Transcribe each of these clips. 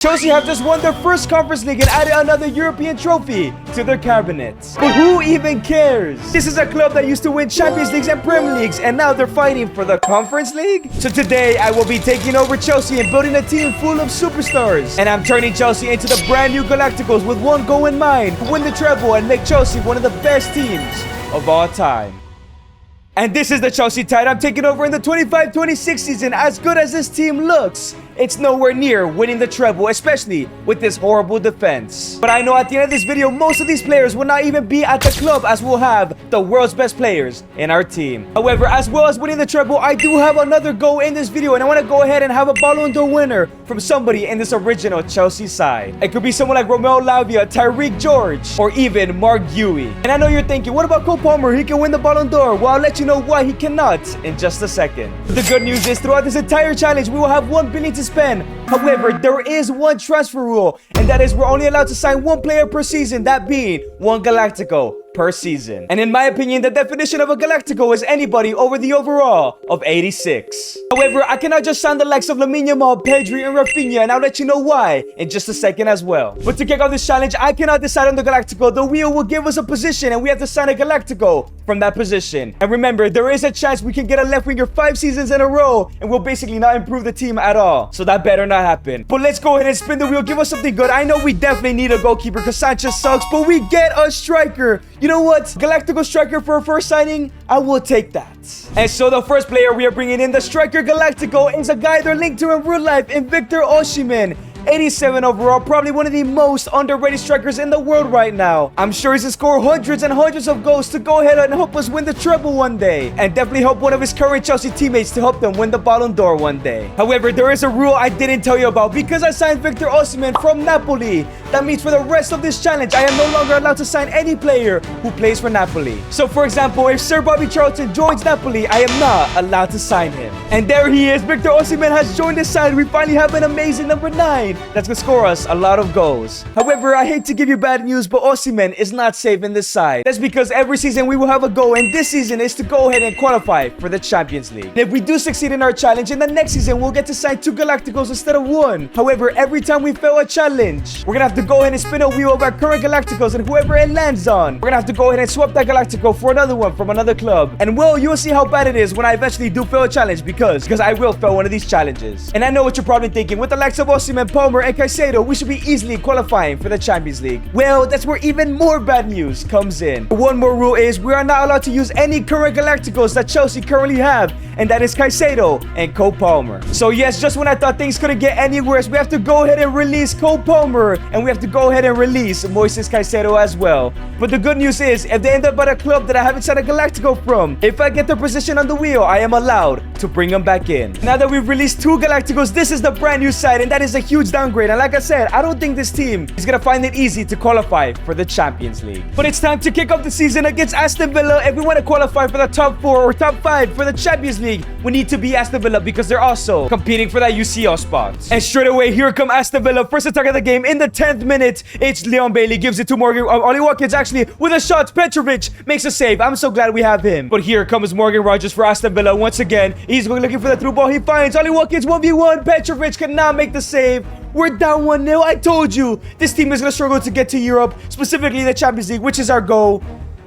Chelsea have just won their first Conference League and added another European trophy to their cabinets. But who even cares? This is a club that used to win Champions Leagues and Premier Leagues, and now they're fighting for the Conference League? So today, I will be taking over Chelsea and building a team full of superstars. And I'm turning Chelsea into the brand new Galácticos with one goal in mind: to win the treble and make Chelsea one of the best teams of all time. And this is the Chelsea Tide I'm taking over in the 25-26 season. As good as this team looks, it's nowhere near winning the treble, especially with this horrible defense. But I know at the end of this video, most of these players will not even be at the club, as we'll have the world's best players in our team. However, as well as winning the treble, I do have another goal in this video, and I want to go ahead and have a Ballon d'Or winner from somebody in this original Chelsea side. It could be someone like Romelu Lavia, Tyreek George, or even Mark Guehi. And I know you're thinking, what about Cole Palmer? He can win the Ballon d'Or. Well, I'll let you know why he cannot in just a second. But the good news is, throughout this entire challenge, we will have 1 billion to spend. However, there is one transfer rule, and that is we're only allowed to sign one player per season, that being one Galáctico per season. And in my opinion, the definition of a Galáctico is anybody over the overall of 86. However, I cannot just sign the likes of Lamine Yamal, Pedri, and Rafinha, and I'll let you know why in just a second as well. But to kick off this challenge, I cannot decide on the Galáctico. The wheel will give us a position, and we have to sign a Galáctico from that position. And remember, there is a chance we can get a left winger 5 seasons in a row, and we'll basically not improve the team at all. So that better not happen. But let's go ahead and spin the wheel, give us something good. I know we definitely need a goalkeeper because Sanchez sucks, but we get a striker. You know what? Galáctico striker for a first signing, I will take that. And so the first player we are bringing in, the striker Galáctico, is a guy they're linked to in real life, in Victor Osimhen. 87 overall, probably one of the most underrated strikers in the world right now. I'm sure he's gonna score hundreds and hundreds of goals to go ahead and help us win the treble one day, and definitely help one of his current Chelsea teammates to help them win the Ballon d'Or one day. However, there is a rule I didn't tell you about. Because I signed Victor Osimhen from Napoli, that means for the rest of this challenge, I am no longer allowed to sign any player who plays for Napoli. So for example, if Sir Bobby Charlton joins Napoli, I am not allowed to sign him. And there he is, Victor Osimhen has joined the side. We finally have an amazing number 9 that's gonna score us a lot of goals. However, I hate to give you bad news, but Osimhen is not safe in this side. That's because every season we will have a goal, and this season is to go ahead and qualify for the Champions League. And if we do succeed in our challenge, in the next season we'll get to sign 2 Galácticos instead of 1. However, every time we fail a challenge, we're gonna have to go ahead and spin a wheel of our current Galácticos, and whoever it lands on, we're gonna have to go ahead and swap that Galáctico for another one from another club. And well, you'll see how bad it is when I eventually do fail a challenge, because I will fail one of these challenges. And I know what you're probably thinking, with the likes of Osimhen, Palmer, and Caicedo, we should be easily qualifying for the Champions League. Well, that's where even more bad news comes in. One more rule is we are not allowed to use any current Galácticos that Chelsea currently have, and that is Caicedo and Cole Palmer. So yes, just when I thought things couldn't get any worse, we have to go ahead and release Cole Palmer, and we have to go ahead and release Moises Caicedo as well. But the good news is, if they end up at a club that I haven't signed a Galáctico from, if I get their position on the wheel, I am allowed to bring them back in. Now that we've released 2 Galácticos, this is the brand new side, and that is a huge downgrade. And like I said, I don't think this team is gonna find it easy to qualify for the Champions League. But it's time to kick off the season against Aston Villa. If we want to qualify for the top 4 or top 5 for the Champions League, we need to beat Aston Villa because they're also competing for that UCL spot. And straight away, here come Aston Villa. First attack of the game in the 10th minute. It's Leon Bailey, gives it to Morgan. Ollie Watkins actually with a shot. Petrovic makes a save. I'm so glad we have him. But here comes Morgan Rogers for Aston Villa once again. He's looking for the through ball. He finds Ollie Watkins 1v1. Petrovic cannot make the save. We're down 1-0. I told you, this team is going to struggle to get to Europe, specifically the Champions League, which is our goal.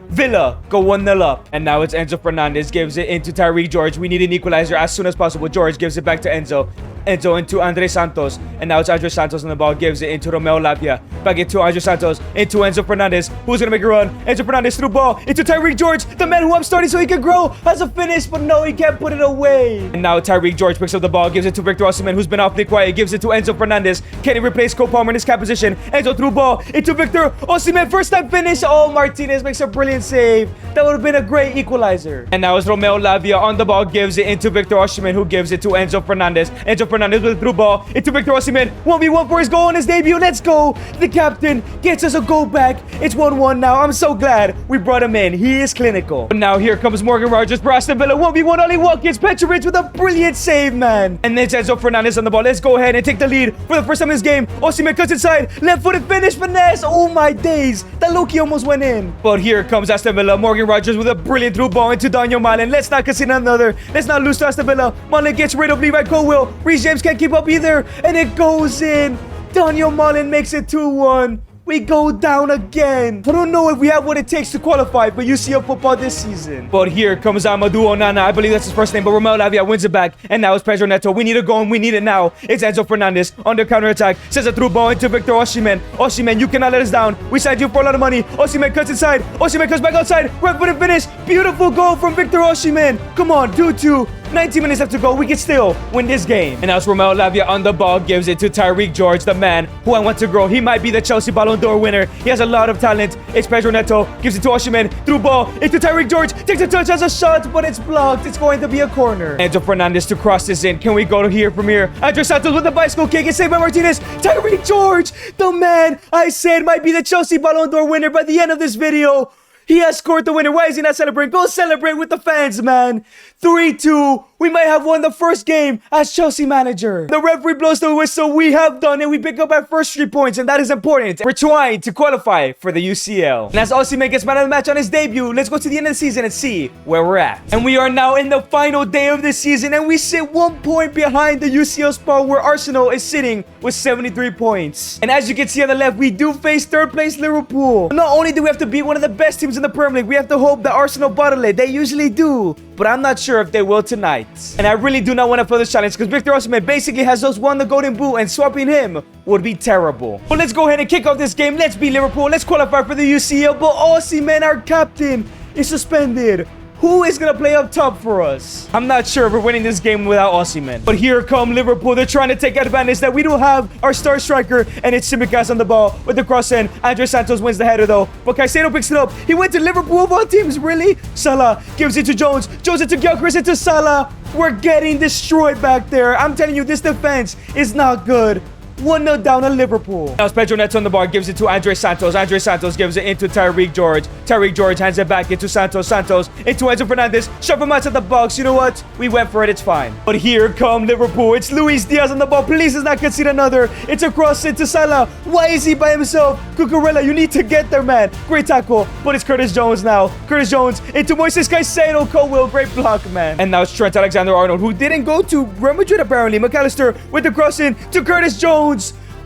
Villa go 1-0 up. And now it's Enzo Fernandez, gives it into Tyreek George. We need an equalizer as soon as possible. George gives it back to Enzo. Enzo into Andre Santos. And now it's Andre Santos on the ball. Gives it into Romelu Lavia. Back into Andre Santos. Into Enzo Fernandez. Who's going to make a run? Enzo Fernandez through ball. Into Tyreek George. The man who I'm starting so he can grow. Has a finish. But no, he can't put it away. And now Tyreek George picks up the ball. Gives it to Victor Osimhen, who's been awfully quiet. Gives it to Enzo Fernandez. Can he replace Cole Palmer in his cap position? Enzo through ball. Into Victor Osimhen. First time finish. Oh, Martinez makes a brilliant save. That would have been a great equalizer. And now it's Romelu Lavia on the ball. Gives it into Victor Osimhen, who gives it to Enzo Fernandez. Enzo Fernandez with a through ball. Into Victor Osimhen. 1v1 for his goal on his debut. Let's go. The captain gets us a goal back. It's 1-1 now. I'm so glad we brought him in. He is clinical. But now here comes Morgan Rogers for Aston Villa. 1v1 Ollie Watkins. Petrovic with a brilliant save, man. And then Enzo Fernandez on the ball. Let's go ahead and take the lead for the first time in this game. Osimhen cuts inside. Left-footed finish. Finesse. Oh my days. That Loki almost went in. But here comes Aston Villa. Morgan Rogers with a brilliant through ball into Daniel Malen. Let's not concede another. Let's not lose to Aston Villa. Malen gets rid of Levi Colwill. Reece James can't keep up either. And it goes in. Daniel Malin makes it 2-1. We go down again. I don't know if we have what it takes to qualify for UCL football this season. But here comes Amadou Onana. I believe that's his first name, but Romeo Lavia wins it back. And now it's Pedro Neto. We need a goal, and we need it now. It's Enzo Fernandez on the counter-attack. Sends a through ball into Victor Osimhen. Osimhen, you cannot let us down. We signed you for a lot of money. Osimhen cuts inside. Osimhen comes back outside. Right for the finish. Beautiful goal from Victor Osimhen. Come on, 2-2. 19 minutes left to go. We can still win this game. And now it's Romeo Lavia on the ball. Gives it to Tyreek George, the man who I want to grow. He might be the Chelsea Ballon d'Or winner. He has a lot of talent. It's Pedro Neto. Gives it to Osimhen. Through ball into Tyreek George. Takes a touch, has a shot, but it's blocked. It's going to be a corner. Enzo Fernandez to cross this in. Can we go to here from here? Andres Santos with the bicycle kick. It's saved by Martinez. Tyreek George, the man I said might be the Chelsea Ballon d'Or winner by the end of this video. He has scored the winner. Why is he not celebrating? Go celebrate with the fans, man. 3-2. We might have won the first game as Chelsea manager. The referee blows the whistle. We have done it. We pick up our first 3 points, and that is important. We're trying to qualify for the UCL. And as Osimhen gets man of the match on his debut, let's go to the end of the season and see where we're at. And we are now in the final day of the season, and we sit 1 point behind the UCL spot where Arsenal is sitting with 73 points. And as you can see on the left, we do face third place Liverpool. Not only do we have to beat one of the best teams in the Premier League, we have to hope that Arsenal bottle it. They usually do, but I'm not sure if they will tonight. And I really do not want to fail this challenge because Victor Osimhen basically has just won the Golden Boot, and swapping him would be terrible. But let's go ahead and kick off this game. Let's beat Liverpool. Let's qualify for the UCL. But Osimhen, our captain, is suspended. Who is going to play up top for us? I'm not sure if we're winning this game without Osimhen. But here come Liverpool. They're trying to take advantage that we don't have our star striker. And it's Tsimikas on the ball with the cross in. Andres Santos wins the header though. But Caicedo picks it up. He went to Liverpool of all teams. Really? Salah gives it to Jones. Jones into Gyökeres into Salah. We're getting destroyed back there. I'm telling you, this defense is not good. 1-0 down on Liverpool. Now it's Pedro Neto on the bar. Gives it to Andres Santos. Andres Santos gives it into Tyreek George. Tyreek George hands it back into Santos. Santos into Enzo Fernandez. Shove him outside the box. You know what? We went for it. It's fine. But here come Liverpool. It's Luis Diaz on the ball. Please does not concede another. It's a cross into Salah. Why is he by himself? Cucurella, you need to get there, man. Great tackle. But it's Curtis Jones now. Curtis Jones into Moises Caicedo. Cole, great block, man. And now it's Trent Alexander-Arnold, who didn't go to Real Madrid apparently. McAllister with the cross in to Curtis Jones.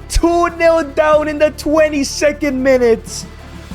2-0 down in the 22nd minute.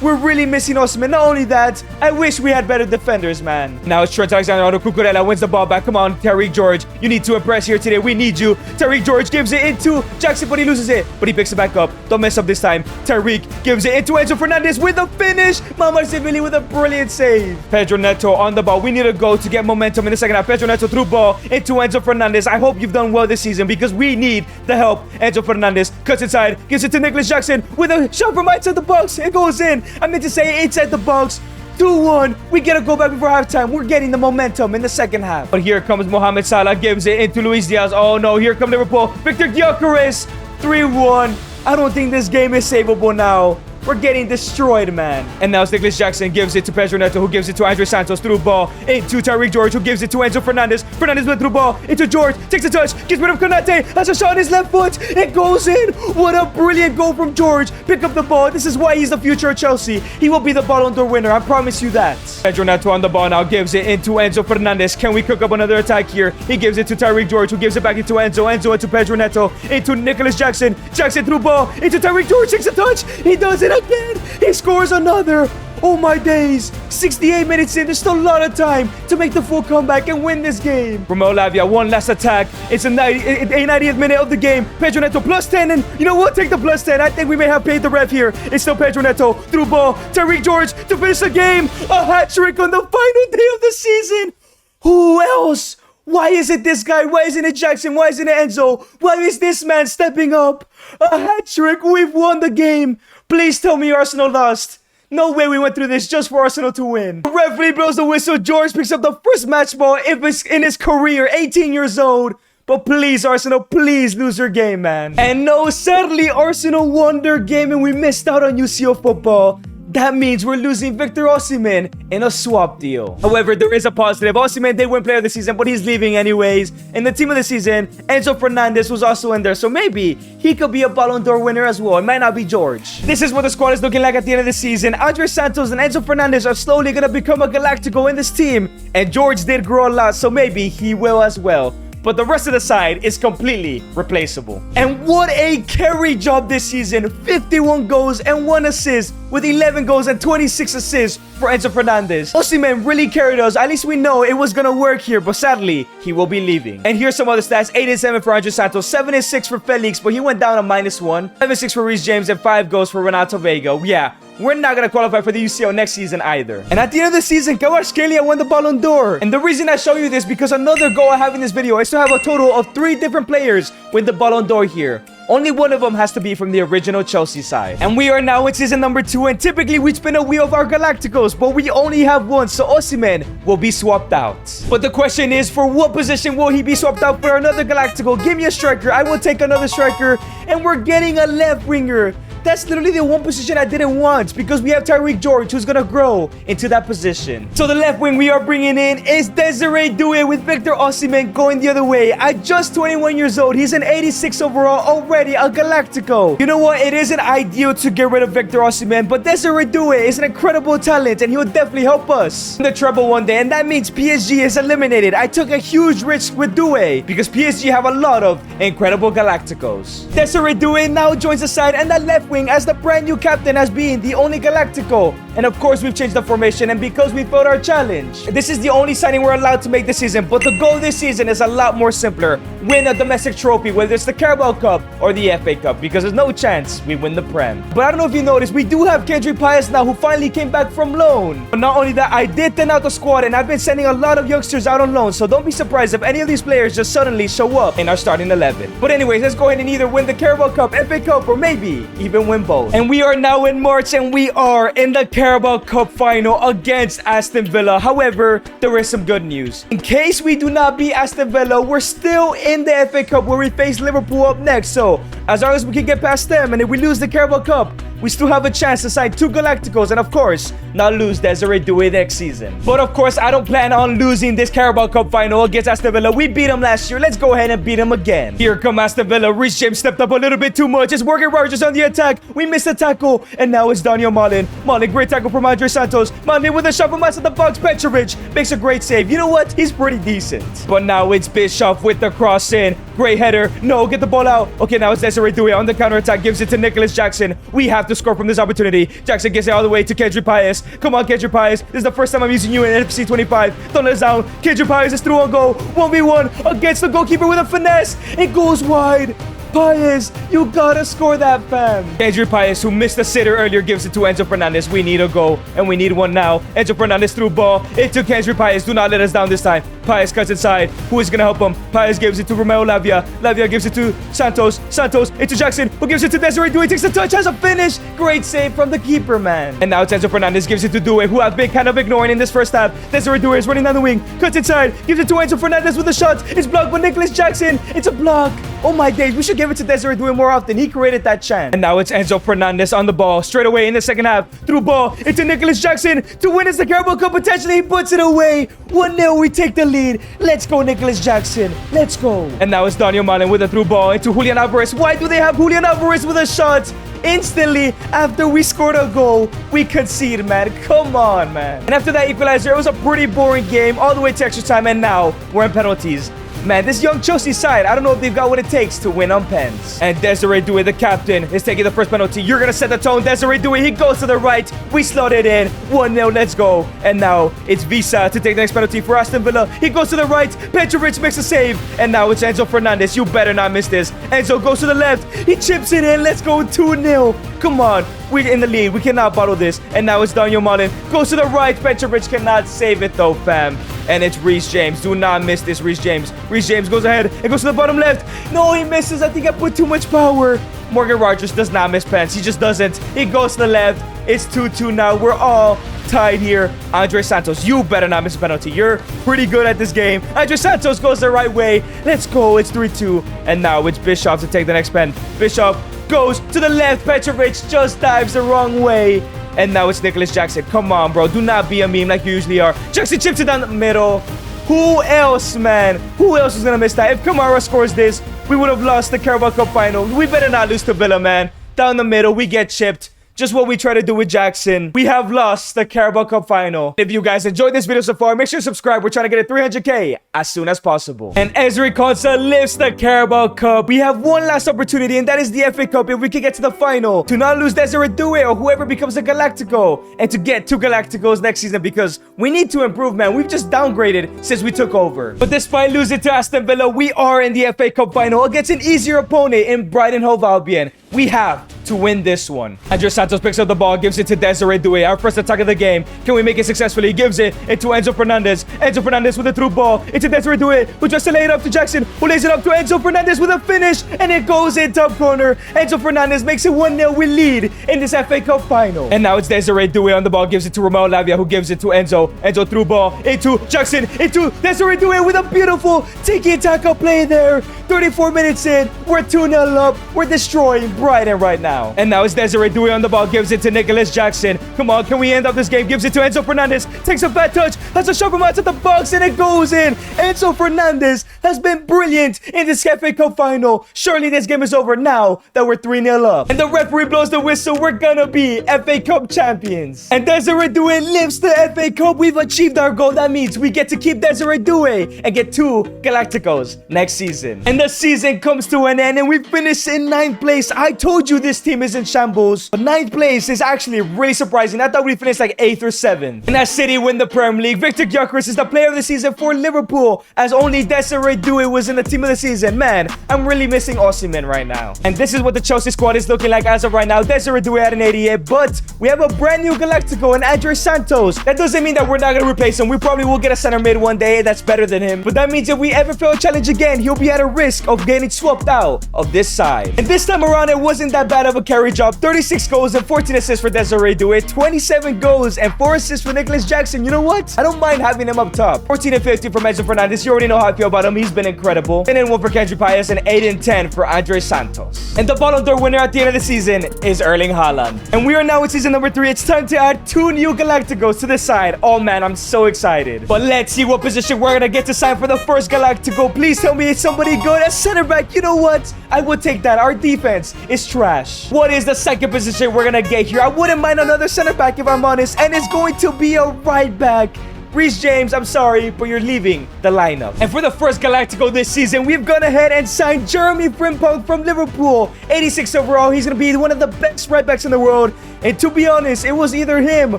We're really missing Osimhen. Not only that, I wish we had better defenders, man. Now it's Trent Alexander-Arnold. Cucurella wins the ball back. Come on, Tyreek George. You need to impress here today. We need you. Tyreek George gives it into Jackson, but he loses it. But he picks it back up. Don't mess up this time. Tyreek gives it into Enzo Fernandez with a finish. Mamarsevilli with a brilliant save. Pedro Neto on the ball. We need a goal to get momentum in the second half. Pedro Neto through ball into Enzo Fernandez. I hope you've done well this season because we need the help. Enzo Fernandez cuts inside. Gives it to Nicholas Jackson with a shot from outside the box. It goes in. I meant to say inside the box. 2-1. We get a goal back before halftime. We're getting the momentum in the second half. But here comes Mohamed Salah. Gives it into Luis Diaz. Oh no, here comes Liverpool. Victor Gyökeres. 3-1. I don't think this game is savable now. We're getting destroyed, man. And now Nicholas Jackson gives it to Pedro Neto, who gives it to Andres Santos through ball into Tyreek George, who gives it to Enzo Fernandez. Fernandez went through ball into George, takes a touch, gets rid of Konate, has a shot on his left foot. It goes in. What a brilliant goal from George. Pick up the ball. This is why he's the future of Chelsea. He will be the Ballon d'Or winner. I promise you that. Pedro Neto on the ball now gives it into Enzo Fernandez. Can we cook up another attack here? He gives it to Tyreek George, who gives it back into Enzo. Enzo into Pedro Neto, into Nicholas Jackson. Jackson through ball into Tyreek George, takes a touch. He does it again. He scores another. Oh my days. 68 minutes in. There's still a lot of time to make the full comeback and win this game. Romeo Lavia, one last attack. It's a 90th minute of the game. Pedro Neto plus 10. And you know what? Take the plus 10. I think we may have paid the ref here. It's still Pedro Neto through ball. Tyreek George to finish the game. A hat trick on the final day of the season. Who else? Why is it this guy? Why isn't it Jackson? Why isn't it Enzo? Why is this man stepping up? A hat trick. We've won the game. Please tell me Arsenal lost. No way we went through this just for Arsenal to win. The referee blows the whistle. George picks up the first match ball in his career. 18 years old. But please, Arsenal, please lose your game, man. And no, sadly, Arsenal won their game and we missed out on UCL football. That means we're losing Victor Osimhen in a swap deal. However, there is a positive. Osimhen did win player of the season, but he's leaving anyways. In the team of the season, Enzo Fernandez was also in there, so maybe he could be a Ballon d'Or winner as well. It might not be George. This is what the squad is looking like at the end of the season. Andres Santos and Enzo Fernandez are slowly going to become a Galactico in this team. And George did grow a lot, so maybe he will as well. but the rest of the side is completely replaceable. And what a carry job this season. 51 goals and 1 assist with 11 goals and 26 assists for Enzo Fernandez. Osimhen really carried us. At least we know it was gonna work here, but sadly, he will be leaving. And here's some other stats. 8 and 7 for Andre Santos, 7 and 6 for Felix, but he went down a -1. 7 and 6 for Reece James, and 5 goals for Renato Vega. Yeah, we're not gonna qualify for the UCL next season either. And at the end of the season, Kvaratskhelia won the Ballon d'Or. And the reason I show you this because another goal I have in this video is to have a total of 3 different players win the Ballon d'Or here. Only one of them has to be from the original Chelsea side. And we are now in season number 2, and typically we spin a wheel of our Galácticos, but we only have one, so Osimhen will be swapped out. But the question is, for what position will he be swapped out for another Galáctico? Give me a striker. I will take another striker, and we're getting a left winger. That's literally the one position I didn't want because we have Tyreek George who's gonna grow into that position. So the left wing we are bringing in is Desiree Doué with Victor Osimhen going the other way. At just 21 years old, he's an 86 overall, already a Galáctico. You know what? It isn't ideal to get rid of Victor Osimhen, but Desiree Doué is an incredible talent and he'll definitely help us in the treble one day, and that means PSG is eliminated. I took a huge risk with Doué because PSG have a lot of incredible Galácticos. Desiree Doué now joins the side, and that left wing as the brand new captain has been the only Galáctico. And of course, we've changed the formation, and because we failed our challenge, this is the only signing we're allowed to make this season. But the goal this season is a lot more simpler. Win a domestic trophy, whether it's the Carabao Cup or the FA Cup, because there's no chance we win the Prem. But I don't know if you noticed, we do have Kendrick Pius now, who finally came back from loan. But not only that, I did thin out the squad, and I've been sending a lot of youngsters out on loan, so don't be surprised if any of these players just suddenly show up in our starting 11. But anyways, let's go ahead and either win the Carabao Cup, FA Cup, or maybe even win both. And we are now in March, and we are in the Carabao Cup final against Aston Villa. However, there is some good news. In case we do not beat Aston Villa, we're still in the FA Cup where we face Liverpool up next. So as long as we can get past them, and if we lose the Carabao Cup, we still have a chance to sign 2 Galácticos and, of course, not lose Desiree Doué next season. But, of course, I don't plan on losing this Carabao Cup final against Aston Villa. We beat them last year. Let's go ahead and beat them again. Here come Aston Villa. Reece James stepped up a little bit too much. It's Morgan Rogers on the attack. We missed the tackle, and now it's Daniel Malin. Malin, great tackle from Andre Santos. Malin with a shot from outside the box. Petrovic makes a great save. You know what? He's pretty decent. But now it's Bischoff with the cross in. Great header. No, get the ball out. Okay, now it's Desiree Doué on the counter-attack. Gives it to Nicholas Jackson. We have to score from this opportunity. Jackson gets it all the way to Kendrick Pius. Come on, Kendrick Pius. This is the first time I'm using you in NFC 25. Don't let us down. Kendrick Pius is through on goal. 1v1 against the goalkeeper with a finesse. It goes wide. Pius, you gotta score that, fam. Kendrick Pius, who missed the sitter earlier, gives it to Enzo Fernandez. We need a goal, and we need one now. Enzo Fernandez through ball. It took Kendrick Pius. Do not let us down this time. Pius cuts inside. Who is gonna help him? Pius gives it to Romeo Lavia. Lavia gives it to Santos. Santos into Jackson, who gives it to Desiree Doué. Takes the touch, has a finish. Great save from the keeper, man. And now it's Enzo Fernandez gives it to Doué, who I've been kind of ignoring in this first half. Desiree Doué is running down the wing. Cuts inside. Gives it to Enzo Fernandez with a shot. It's blocked by Nicholas Jackson. It's a block. Oh my days, we should give it to Desiree Doué more often. He created that chance. And now it's Enzo Fernandez on the ball. Straight away in the second half. Through ball into Nicholas Jackson to win us the Carabao Cup. Potentially he puts it away. 1-0, we take the lead. Let's go, Nicholas Jackson. Let's go. And now it's Daniel Malin with a through ball into Julian Alvarez. Why do they have Julian Alvarez with a shot? Instantly, after we scored a goal, we concede, man. Come on, man. And after that equalizer, it was a pretty boring game all the way to extra time, and now we're in penalties. Man, this young Chelsea side, I don't know if they've got what it takes to win on pens. And Desiree Doué, the captain, is taking the first penalty. You're going to set the tone. Desiree Doué, he goes to the right. We slot it in. 1-0, let's go. And now it's Visa to take the next penalty for Aston Villa. He goes to the right. Petrovic makes a save. And now it's Enzo Fernandez. You better not miss this. Enzo goes to the left. He chips it in. Let's go 2-0. Come on. We're in the lead. We cannot bottle this. And now it's Daniel Malin. Goes to the right. Petrovic cannot save it though, fam. And it's Reece James. Do not miss this, Reece James. Reece James goes ahead and goes to the bottom left. No, he misses. I think I put too much power. Morgan Rogers does not miss pens. He just doesn't. He goes to the left. It's 2-2 now. We're all tied here. Andre Santos, you better not miss a penalty. You're pretty good at this game. Andre Santos goes the right way. Let's go. It's 3-2. And now it's Bischoff to take the next pen. Bischoff goes to the left. Petrovic just dives the wrong way. And now it's Nicholas Jackson. Come on, bro. Do not be a meme like you usually are. Jackson chips it down the middle. Who else, man? Who else is going to miss that? If Kamara scores this, we would have lost the Carabao Cup final. We better not lose to Villa, man. Down the middle, we get chipped. just what we try to do with Jackson. We have lost the Carabao Cup final. If you guys enjoyed this video so far, make sure to subscribe. We're trying to get it 300k as soon as possible. And Ezri Konsa lifts the Carabao Cup. We have one last opportunity, and that is the FA Cup. If we can get to the final, to not lose Desiree Doué or whoever becomes a Galactico, and to get 2 Galacticos next season, because we need to improve, man. We've just downgraded since we took over. But despite losing to Aston Villa, we are in the FA Cup final against an easier opponent in Brighton Hove Albion. We have to win this one. Andre Santos picks up the ball, gives it to Desiree Doué, our first attack of the game. Can we make it successfully? He gives it into Enzo Fernandez. Enzo Fernandez with a through ball into Desiree Doué, who tries to lay it up to Jackson, who lays it up to Enzo Fernandez with a finish, and it goes in top corner. Enzo Fernandez makes it 1-0. We lead in this FA Cup final. And now it's Desiree Doué on the ball, gives it to Romeo Lavia, who gives it to Enzo. Enzo through ball into Jackson, into Desiree Doué with a beautiful tiki-taka play there. 34 minutes in, we're 2-0 up. We're destroying Brighton right now. And now it's Desiree Doué on the ball, gives it to Nicholas Jackson. Come on, can we end up this game? Gives it to Enzo Fernandez, takes a bad touch, has a shot from outside the box, and it goes in. Enzo Fernandez has been brilliant in this FA Cup final. Surely this game is over now that we're 3-0 up. And the referee blows the whistle. We're gonna be FA Cup champions. And Desiree Doué lifts the FA Cup. We've achieved our goal. That means we get to keep Desiree Doué and get 2 Galacticos next season. And the season comes to an end, and we finish in 9th place. I told you this team is in shambles, but 9th place is actually really surprising. I thought we'd finish like 8th or 7th. And as City win the Premier League, Victor Gyökeres is the player of the season for Liverpool, as only Desiree Doué was in the team of the season. Man, I'm really missing Osimhen right now. And this is what the Chelsea squad is looking like as of right now. Desiree Doué at an 88, but we have a brand new Galactico and Andre Santos. That doesn't mean that we're not going to replace him. We probably will get a center mid one day that's better than him, but that means if we ever fail a challenge again, he'll be at a risk of getting swapped out of this side. And this time around, it wasn't that bad of a carry job. 36 goals and 14 assists for Desiree Doué, 27 goals and 4 assists for Nicholas Jackson. You know what? I don't mind having him up top. 14 and 15 for Enzo Fernandez. You already know how I feel about him. He's been incredible. 10 and 1 for Kendrick Paez, and 8 and 10 for Andre Santos. And the Ballon d'Or winner at the end of the season is Erling Haaland. And we are now in season number 3. It's time to add 2 new Galacticos to this side. Oh man, I'm so excited. But let's see what position we're gonna get to sign for the first Galactico. Please tell me it's somebody good. At center back, you know what? I would take that. Our defense is trash. What is the second position we're gonna get here? I wouldn't mind another center back if I'm honest, and it's going to be a right back. Reece James, I'm sorry, but you're leaving the lineup. And for the first Galactico this season, we've gone ahead and signed Jeremy Frimpong from Liverpool. 86 overall. He's going to be one of the best right backs in the world. And to be honest, it was either him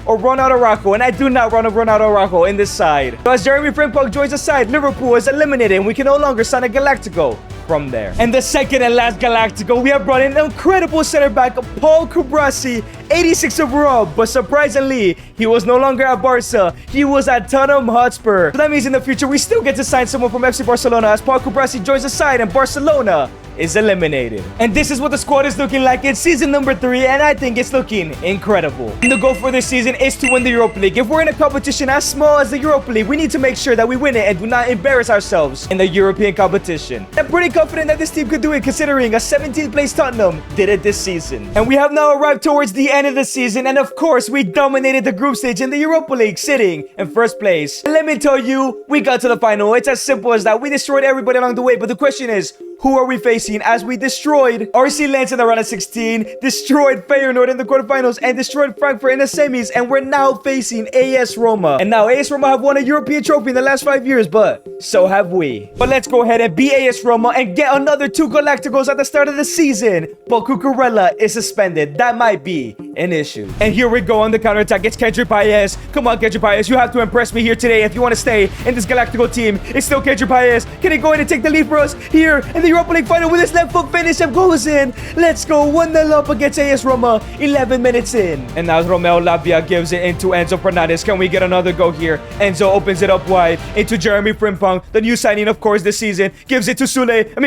or Ronaldo Araujo, and I do not run a Ronaldo Araujo in this side. So as Jeremy Frimpong joins the side, Liverpool is eliminated, and we can no longer sign a Galactico from there. And the second and last Galactico, we have brought in an incredible center back, Paul Kubrasi, 86 overall, but surprisingly, he was no longer at Barca. He was at Tottenham Hotspur. So that means in the future, we still get to sign someone from FC Barcelona as Paul Kubrasi joins the side and Barcelona is eliminated. And this is what the squad is looking like in season number 3, and I think it's looking incredible. And the goal for this season is to win the Europa League. If we're in a competition as small as the Europa League, we need to make sure that we win it and do not embarrass ourselves in the European competition. I'm pretty confident that this team could do it, considering a 17th place Tottenham did it this season. And we have now arrived towards the end of the season, and of course, we dominated the group stage in the Europa League, sitting in first place. And let me tell you, we got to the final. It's as simple as that. We destroyed everybody along the way, but the question is, who are we facing? As we destroyed RC Lens in the round of 16, destroyed Feyenoord in the quarterfinals, and destroyed Frankfurt in the semis, and we're now facing AS Roma. And now AS Roma have won a European trophy in the last 5 years, but so have we. But let's go ahead and beat AS Roma and get another 2 Galacticos at the start of the season. But Cucurella is suspended. That might be an issue. And here we go on the counterattack. It's Kendrick Paez. Come on, Kendrick Paez. You have to impress me here today if you want to stay in this Galactico team. It's still Kendrick Paez. Can he go in and take the lead for us here in the Europa League final with his left foot finish and goes in? Let's go. 1-0 up against AS Roma. 11 minutes in. And now Romeo Lavia gives it into Enzo Fernandez. Can we get another go here? Enzo opens it up wide into Jeremy Frimpong, the new signing, of course, this season. Gives it to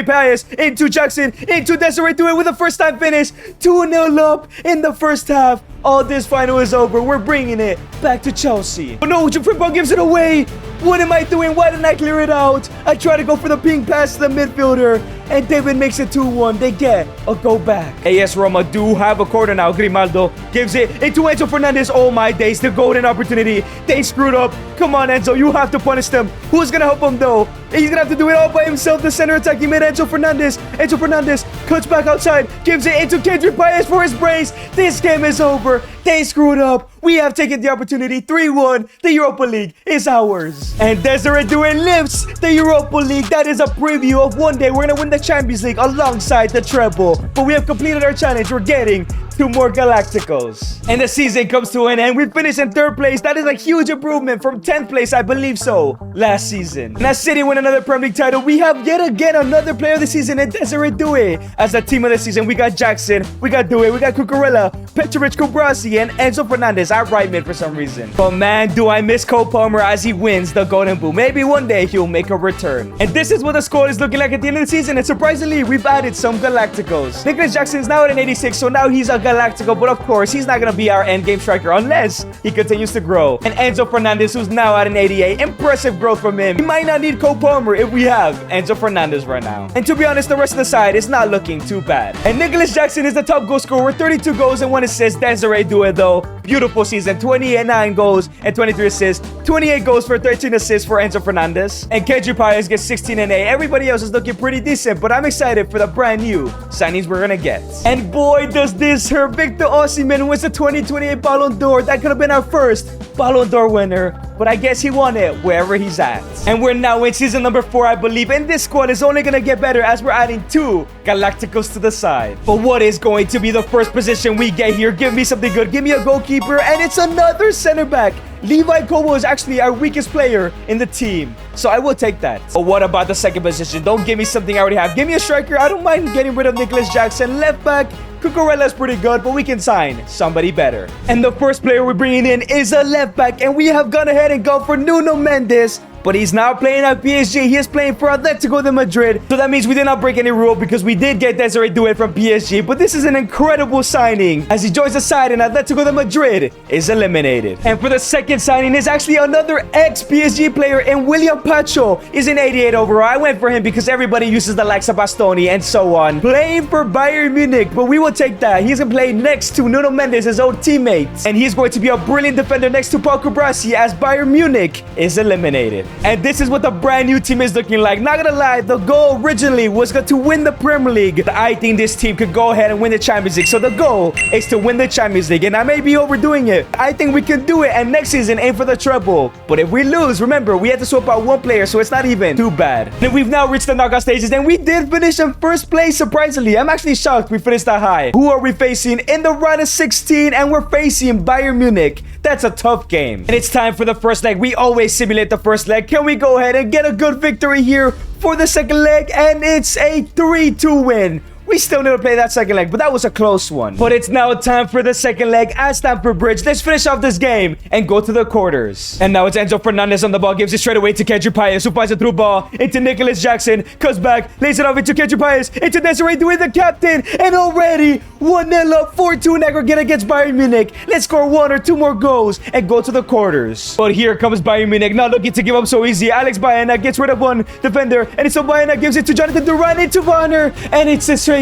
Paez, into Jackson, into Desiree Doué with a first-time finish. 2-0 up in the first half. All this final is over. We're bringing it back to Chelsea. Oh no, Frimpong gives it away. What am I doing? Why didn't I clear it out? I try to go for the ping pass to the midfielder, and David makes it 2-1. They get a go back. AS Roma do have a corner now. Grimaldo gives it into Enzo Fernandez. Oh my days, the golden opportunity. They screwed up. Come on, Enzo, you have to punish them. Who's gonna help him though? He's gonna have to do it all by himself. The center attack, he made Enzo Fernandez. Enzo Fernandez cuts back outside, gives it into Kendrick Baez for his brace. This game is over. They screwed up. We have taken the opportunity. 3-1. The Europa League is ours. And Desiree Doué lifts the Europa League. That is a preview of one day we're gonna win the Champions League alongside the treble. But we have completed our challenge. We're getting 2 more Galácticos. And the season comes to an end. We finished in 3rd place. That is a huge improvement from 10th place, I believe so, last season. And as City win another Premier League title, we have yet again another player of the season in Desiree Doué. As the team of the season, we got Jackson, we got Doué, we got Cucurella, Petrovic, Kubrasi, and Enzo Fernandez at right mid for some reason. But man, do I miss Cole Palmer as he wins the Golden Boot. Maybe one day he'll make a return. And this is what the squad is looking like at the end of the season. And surprisingly, we've added some Galácticos. Nicholas Jackson is now at an 86, so now he's a Galáctico. But of course, he's not going to be our endgame striker unless he continues to grow. And Enzo Fernandez, who's now at an 88. Impressive growth from him. We might not need Cole Palmer if we have Enzo Fernandez right now. And to be honest, the rest of the side is not looking too bad. And Nicholas Jackson is the top goal scorer with 32 goals and 1 assist. Desiree Doué, though, beautiful season. 29 goals and 23 assists. 28 goals for 13 assists for Enzo Fernandez. And Kendrick Baez gets 16 and 8. Everybody else is looking pretty decent, but I'm excited for the brand new signings we're gonna get. And boy, does this hurt. Victor Osimhen wins the 2028 Ballon d'Or. That could have been our first Ballon d'Or winner, but I guess he won it wherever he's at. And we're now in season number 4, I believe, and this squad is only gonna get better as we're adding 2 Galácticos to the side. But what is going to be the first position we get here? Give me something good. Give me a goalkeeper, and it's another center back. Levi Kobo is actually our weakest player in the team, so I will take that. But what about the second position? Don't give me something I already have. Give me a striker. I don't mind getting rid of Nicholas Jackson. Left back, Cucurella is pretty good, but we can sign somebody better. And the first player we're bringing in is a left back, and we have gone ahead and gone for Nuno Mendes. But he's now playing at PSG. He is playing for Atletico de Madrid. So that means we did not break any rule because we did get Desiree Doué from PSG. But this is an incredible signing as he joins the side and Atletico de Madrid is eliminated. And for the second signing is actually another ex-PSG player, and William Pacho is an 88 overall. I went for him because everybody uses the likes of Bastoni and so on. Playing for Bayern Munich, but we will take that. He's going to play next to Nuno Mendes, his old teammate. And he's going to be a brilliant defender next to Paul Kubrasi as Bayern Munich is eliminated. And this is what the brand new team is looking like. Not gonna lie, the goal originally was to win the Premier League. I think this team could go ahead and win the Champions League. So the goal is to win the Champions League. And I may be overdoing it. I think we can do it. And next season, aim for the treble. But if we lose, remember, we have to swap out 1 player. So it's not even too bad. And we've now reached the knockout stages. And we did finish in 1st place, surprisingly. I'm actually shocked we finished that high. Who are we facing? In the round of 16. And we're facing Bayern Munich. That's a tough game. And it's time for the first leg. We always simulate the first leg. Can we go ahead and get a good victory here for the second leg? And it's a 3-2 win. We still need to play that second leg, but that was a close one. But it's now time for the second leg at Stamford Bridge. Let's finish off this game and go to the quarters. And now it's Enzo Fernandez on the ball. Gives it straight away to Kendrick Baez, who finds a through ball into Nicholas Jackson. Cuts back, lays it off into Kendrick Baez, into Desiree Doué, the captain. And already 1-0 up, 4-2 in aggregate against Bayern Munich. Let's score 1 or 2 more goals and go to the quarters. But here comes Bayern Munich, not looking to give up so easy. Alex Baena gets rid of 1 defender, and it's so Baena gives it to Jonathan Duran into Warner, and it's a save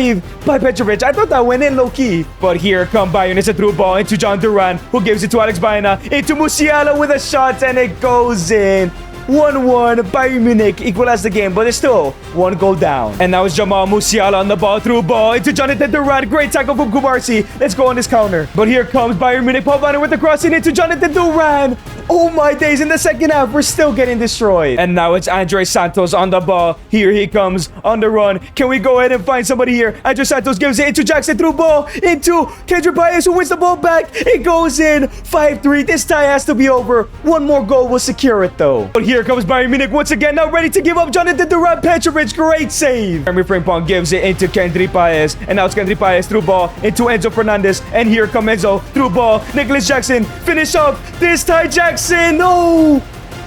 by Petrovic. I thought that went in low-key. But here come Bayern. It's a through ball into John Duran, who gives it to Alex Baena, into Musiala with a shot, and it goes in. 1-1. Bayern Munich equalize the game, but it's still 1 goal down. And now it's Jamal Musiala on the ball, through ball into Jonathan Duran. Great tackle from Kubarsi. Let's go on this counter. But here comes Bayern Munich. Paul Vanner with the crossing into Jonathan Duran. Oh my days, in the second half, we're still getting destroyed. And now it's Andre Santos on the ball. Here he comes on the run. Can we go ahead and find somebody here? Andre Santos gives it into Jackson, through ball into Kendrick Baez, who wins the ball back. It goes in. 5-3. This tie has to be over. 1 more goal will secure it, though. But here comes Bayern Munich once again, now ready to give up. Jonathan Duran. Petrovic, great save. Jeremy Frimpong gives it into Kendrick Baez. And now it's Kendrick Baez through ball into Enzo Fernandez. And here comes Enzo through ball. Nicholas Jackson, finish off this tie. Jackson, no!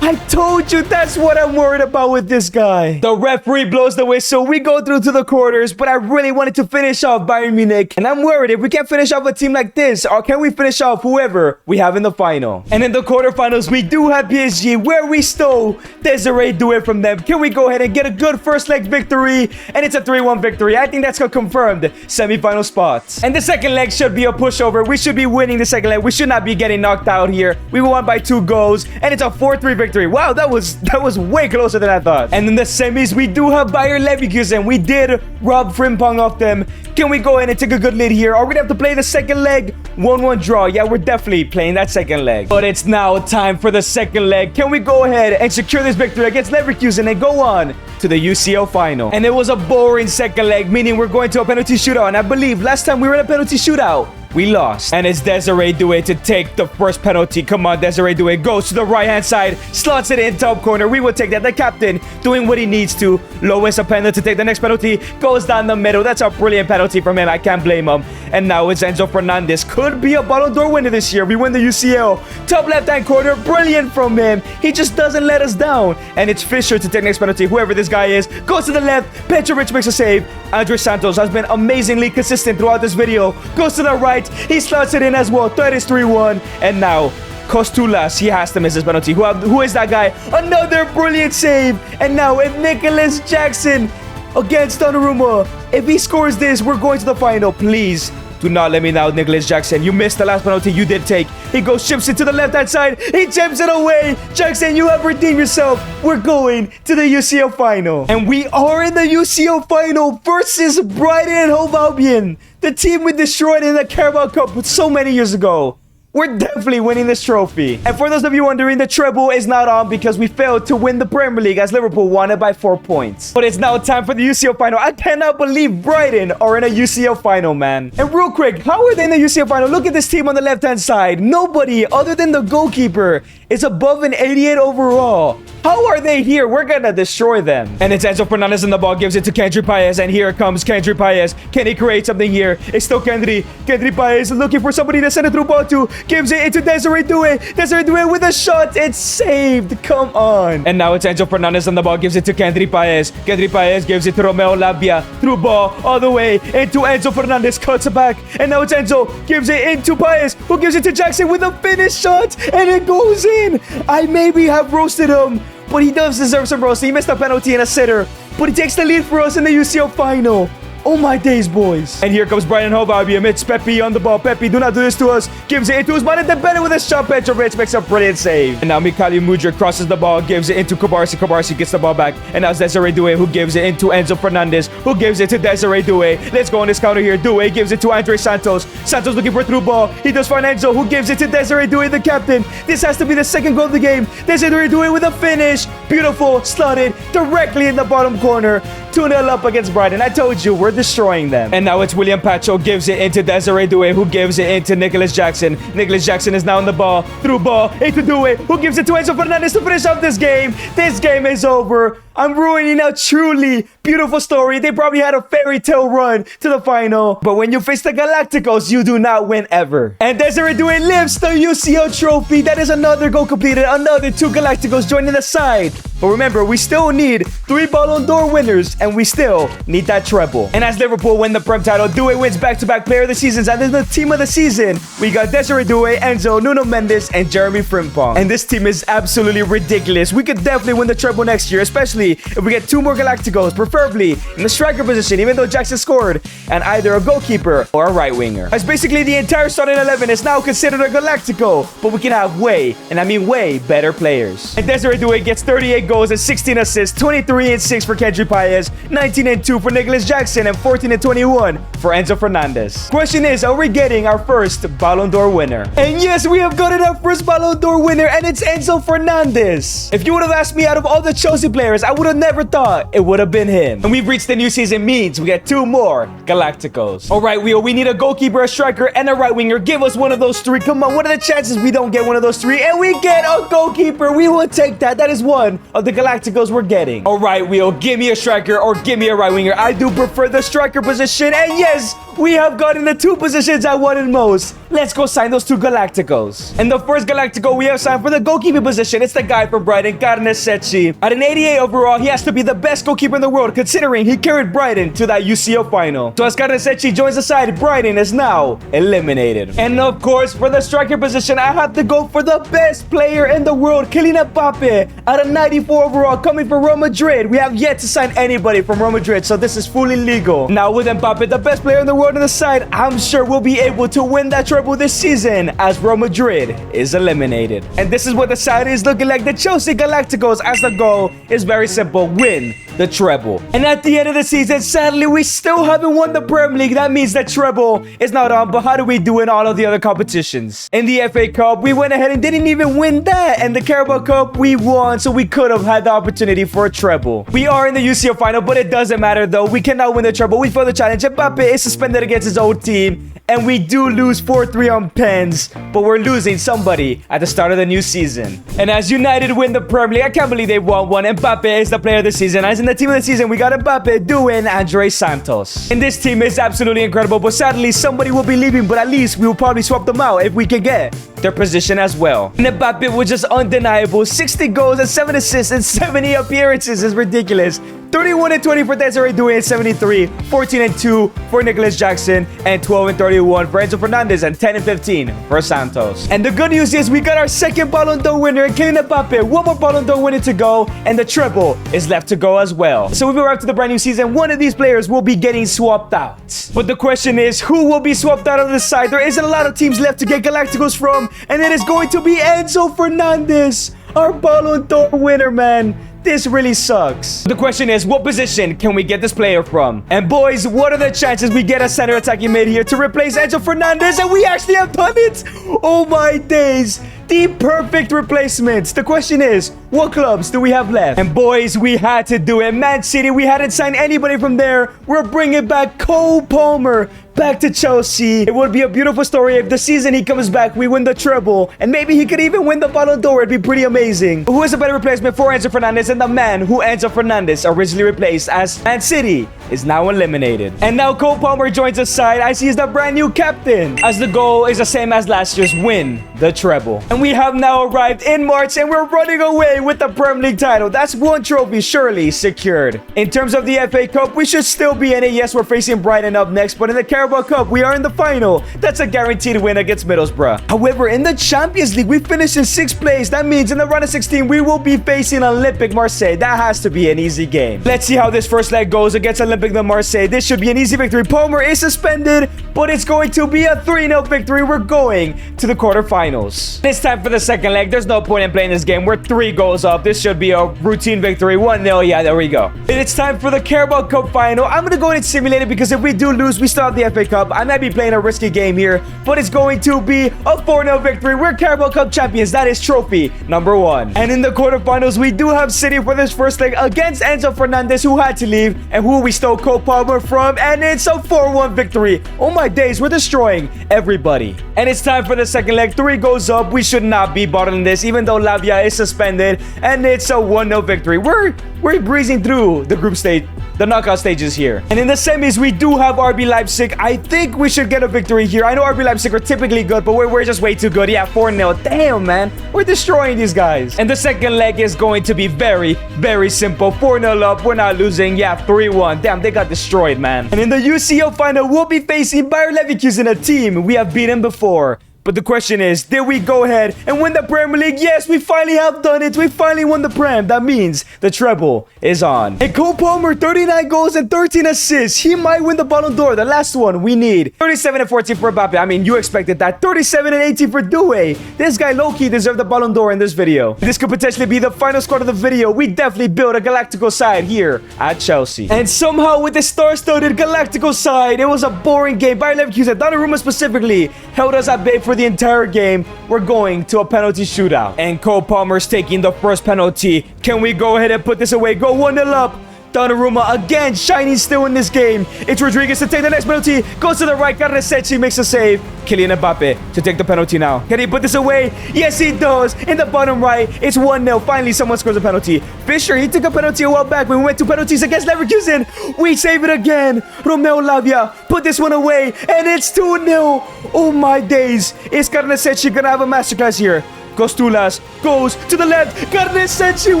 I told you that's what I'm worried about with this guy. The referee blows the whistle. We go through to the quarters, but I really wanted to finish off Bayern Munich. And I'm worried if we can't finish off a team like this, or can we finish off whoever we have in the final? And in the quarterfinals, we do have PSG, where we stole Desiree Doué from them. Can we go ahead and get a good first leg victory? And it's a 3-1 victory. I think that's a confirmed semi-final spots. And the second leg should be a pushover. We should be winning the second leg. We should not be getting knocked out here. We won by 2 goals, and it's a 4-3 victory. Wow, that was way closer than I thought. And in the semis, we do have Bayer Leverkusen. We did rob Frimpong off them. Can we go ahead and take a good lead here? Are we gonna have to play the second leg? 1-1 draw. Yeah, we're definitely playing that second leg. But it's now time for the second leg. Can we go ahead and secure this victory against Leverkusen and go on to the UCL final? And it was a boring second leg, meaning we're going to a penalty shootout. And I believe last time we were in a penalty shootout, we lost. And it's Desiree Doué to take the first penalty. Come on, Desiree Doué goes to the right-hand side, slots it in top corner. We will take that. The captain doing what he needs to. Lois a penalty to take the next penalty. Goes down the middle. That's a brilliant penalty from him. I can't blame him. And now it's Enzo Fernandez. Could be a Ballon d'Or winner this year. We win the UCL. Top left-hand corner. Brilliant from him. He just doesn't let us down. And it's Fischer to take the next penalty. Whoever this guy is. Goes to the left. Petrovic makes a save. Andre Santos has been amazingly consistent throughout this video. Goes to the right. He slots it in as well. That is 3-1. And now Costulas, he has to miss his penalty. Who is that guy? Another brilliant save. And now with Nicholas Jackson against Donnarumma. If he scores this, we're going to the final. Please do not let me down, Nicholas Jackson. You missed the last penalty you did take. He goes, chips it to the left-hand side. He chips it away. Jackson, you have redeemed yourself. We're going to the UCL final. And we are in the UCL final versus Brighton and Hove Albion. The team we destroyed in the Carabao Cup so many years ago. We're definitely winning this trophy. And for those of you wondering, the treble is not on because we failed to win the Premier League as Liverpool won it by 4 points. But it's now time for the UCL final. I cannot believe Brighton are in a UCL final, man. And real quick, how are they in the UCL final? Look at this team on the left-hand side. Nobody other than the goalkeeper is above an 88 overall. How are they here? We're gonna destroy them. And it's Enzo Fernandez in the ball, gives it to Kendry Paez, and here comes Kendry Paez. Can he create something here? It's still Kendry. Kendry Paez looking for somebody to send it through ball to. Gives it into Desiree Doué. Desiree Doué with a shot. It's saved. Come on. And now it's Enzo Fernandez on the ball, gives it to Kendry Paez. Kendry Paez gives it to Romeo Labia. Through ball all the way into Enzo Fernandez. Cuts it back. And now it's Enzo. Gives it into Paez, who gives it to Jackson with a finished shot. And it goes in. I maybe have roasted him, but he does deserve some roast. He missed a penalty and a sitter, but he takes the lead for us in the UCL final. Oh my days, boys. And here comes Brighton Hove Albion. It's Pepe on the ball. Pepe, do not do this to us. Gives it into Usman Dembele with a shot. Petrovic makes a brilliant save. And now Mikhail Mudryk crosses the ball, gives it into Kubarsi. Kubarsi gets the ball back. And now it's Desiree Doué who gives it into Enzo Fernandez, who gives it to Desiree Doué. Let's go on this counter here. Doué gives it to Andre Santos. Santos looking for a through ball. He does find Enzo, who gives it to Desiree Doué, the captain. This has to be the second goal of the game. Desiree Doué with a finish. Beautiful. Slotted directly in the bottom corner. 2-0 up against Brighton. I told you, we're destroying them. And now it's William Pacho, gives it into Desiree Doué, who gives it into Nicholas Jackson. Nicholas Jackson is now on the ball. Through ball into Doué, who gives it to Enzo Fernandez to finish off this game. This game is over. I'm ruining a truly beautiful story. They probably had a fairy tale run to the final. But when you face the Galácticos, you do not win ever. And Desiree Doué lifts the UCL trophy. That is another goal completed. Another 2 Galácticos joining the side. But remember, we still need 3 Ballon d'Or winners, and we still need that treble. And as Liverpool win the Prem title, Doué wins back-to-back player of the seasons. And then the team of the season, we got Desiree Doué, Enzo, Nuno Mendes, and Jeremy Frimpong. And this team is absolutely ridiculous. We could definitely win the treble next year, especially if we get 2 more Galácticos, preferably in the striker position, even though Jackson scored, and either a goalkeeper or a right winger. As basically the entire starting 11 is now considered a Galáctico, but we can have way, and I mean way, better players. And Desiree Doué gets 38 goals and 16 assists, 23 and 6 for Kendry Paez, 19 and 2 for Nicholas Jackson, and 14 and 21 for Enzo Fernandez. Question is, are we getting our first Ballon d'Or winner? And yes, we have gotten our first Ballon d'Or winner, and it's Enzo Fernandez. If you would have asked me out of all the Chelsea players, I would have never thought it would have been him. And we've reached the new season, means we get 2 more Galácticos. All right, we need a goalkeeper, a striker, and a right winger. Give us one of those 3. Come on, what are the chances we don't get one of those 3? And we get a goalkeeper. We will take that. That is one of the Galacticos we're getting. All right, Wheel, give me a striker or give me a right winger. I do prefer the striker position. And yes, we have gotten the 2 positions I wanted most. Let's go sign those 2 Galacticos. And the first Galactico we have signed for the goalkeeping position, it's the guy from Brighton, Garnacecchi. At an 88 overall, he has to be the best goalkeeper in the world, considering he carried Brighton to that UCL final. So as Garnacecchi joins the side, Brighton is now eliminated. And of course, for the striker position, I have to go for the best player in the world, Kylian Mbappe. At a 94 overall, coming from Real Madrid. We have yet to sign anybody from Real Madrid, so this is fully legal. Now with Mbappe, the best player in the world on the side, I'm sure we'll be able to win that treble this season as Real Madrid is eliminated. And this is what the side is looking like. The Chelsea Galacticos, as the goal is very simple: win the treble. And at the end of the season, sadly, we still haven't won the Premier League. That means the treble is not on, but how do we do in all of the other competitions? In the FA Cup, we went ahead and didn't even win that. And the Carabao Cup, we won, so we could have had the opportunity for a treble. We are in the UCL final, but it doesn't matter though. We cannot win the treble. We failed the challenge. Mbappe is suspended against his old team. And we do lose 4-3 on pens, but we're losing somebody at the start of the new season. And as United win the Premier League, I can't believe they won one. Mbappe is the player of the season. As in the team of the season, we got Mbappe doing Andre Santos. And this team is absolutely incredible, but sadly, somebody will be leaving, but at least we will probably swap them out if we can get their position as well. And Mbappe was just undeniable. 60 goals and 7 assists and 70 appearances is ridiculous. 31 and 20 for Desiree Doué and 73, 14 and 2 for Nicholas Jackson, and 12 and 31 for Enzo Fernandez, and 10 and 15 for Santos. And the good news is we got our second Ballon d'Or winner, Kylian Mbappe. One more Ballon d'Or winner to go, and the treble is left to go as well. So we've arrived to the brand new season. One of these players will be getting swapped out. But the question is, who will be swapped out of the side? There isn't a lot of teams left to get Galacticos from, and it is going to be Enzo Fernandez, our Ballon d'Or winner, man. This really sucks. The question is, what position can we get this player from? And boys, what are the chances we get a center attacking mid here to replace Enzo Fernandez? And we actually have done it! Oh my days! The perfect replacements. The question is, what clubs do we have left? And boys, we had to do it. Man City, we hadn't signed anybody from there. We're bringing back Cole Palmer back to Chelsea. It would be a beautiful story if the season he comes back, we win the treble, and maybe he could even win the Ballon d'Or. It'd be pretty amazing. But who is a better replacement for Enzo Fernandez than the man who Enzo Fernandez originally replaced, as Man City is now eliminated? And now Cole Palmer joins the side as he's the brand new captain, as the goal is the same as last year's: win the treble. And we have now arrived in March, and we're running away with the Premier League title. That's one trophy surely secured. In terms of the FA Cup, we should still be in it. Yes, we're facing Brighton up next, but in the Carabao Cup, we are in the final. That's a guaranteed win against Middlesbrough. However, in the Champions League, we finished in 6th place. That means in the round of 16, we will be facing Olympique Marseille. That has to be an easy game. Let's see how this first leg goes against Olympique de Marseille. This should be an easy victory. Palmer is suspended, but it's going to be a 3-0 victory. We're going to the quarterfinals. It's time for the second leg. There's no point in playing this game. We're 3 goals up. This should be a routine victory. 1-0. Yeah, there we go. And it's time for the Carabao Cup final. I'm going to go ahead and simulate it because if we do lose, we still have the FA Cup. I might be playing a risky game here, but it's going to be a 4-0 victory. We're Carabao Cup champions. That is trophy number 1. And in the quarterfinals, we do have City for this first leg against Enzo Fernandez, who had to leave, and who we stole Cole Palmer from, and it's a 4-1 victory. Oh my days, we're destroying everybody. And it's time for the second leg. 3 goals up. We should not be bottling this, even though Lavia is suspended, and it's a 1-0 victory. We're breezing through the group stage, the knockout stages here. And in the semis, we do have RB Leipzig. I think we should get a victory here. I know RB Leipzig are typically good, but we're just way too good. Yeah, 4-0. Damn, man. We're destroying these guys. And the second leg is going to be very, very simple. 4-0 up. We're not losing. Yeah, 3-1. Damn, they got destroyed, man. And in the UCL final, we'll be facing Bayer Leverkusen, a team we have beaten before. But the question is, did we go ahead and win the Premier League? Yes, we finally have done it. We finally won the Prem. That means the treble is on. And Cole Palmer, 39 goals and 13 assists. He might win the Ballon d'Or. The last one we need. 37 and 14 for Mbappe. I mean, you expected that. 37 and 18 for Doué. This guy low-key deserved the Ballon d'Or in this video. This could potentially be the final squad of the video. We definitely built a Galactical side here at Chelsea. And somehow with the star-studded Galactical side, it was a boring game. Bayer Leverkusen, Donnarumma specifically, held us at bay for the entire game. We're going to a penalty shootout, and Cole Palmer's taking the first penalty. Can we go ahead and put this away? Go 1-0 up. Donnarumma again, shining still in this game. It's Rodriguez to take the next penalty. Goes to the right. Carnesecchi makes a save. Kylian Mbappe to take the penalty now. Can he put this away? Yes, he does. In the bottom right, it's 1-0. Finally, someone scores a penalty. Fischer, he took a penalty a while back when we went to penalties against Leverkusen. We save it again. Romeo Lavia put this one away, and it's 2-0. Oh, my days. Is Carnesecchi going to have a masterclass here? Costulas goes to the left. Carnesecchi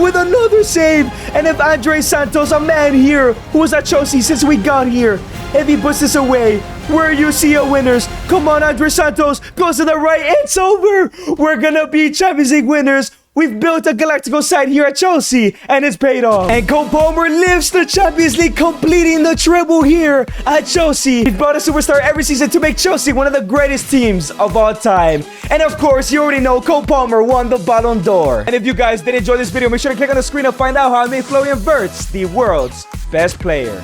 with another save. And if Andre Santos, a man here who was at Chelsea since we got here, if he puts this away, we're UCL winners. Come on, Andre Santos goes to the right. It's over. We're gonna be Champions League winners. We've built a Galacticos side here at Chelsea, and it's paid off. And Cole Palmer lifts the Champions League, completing the treble here at Chelsea. He brought a superstar every season to make Chelsea one of the greatest teams of all time. And of course, you already know Cole Palmer won the Ballon d'Or. And if you guys did enjoy this video, make sure to click on the screen to find out how I made Florian Wirtz the world's best player.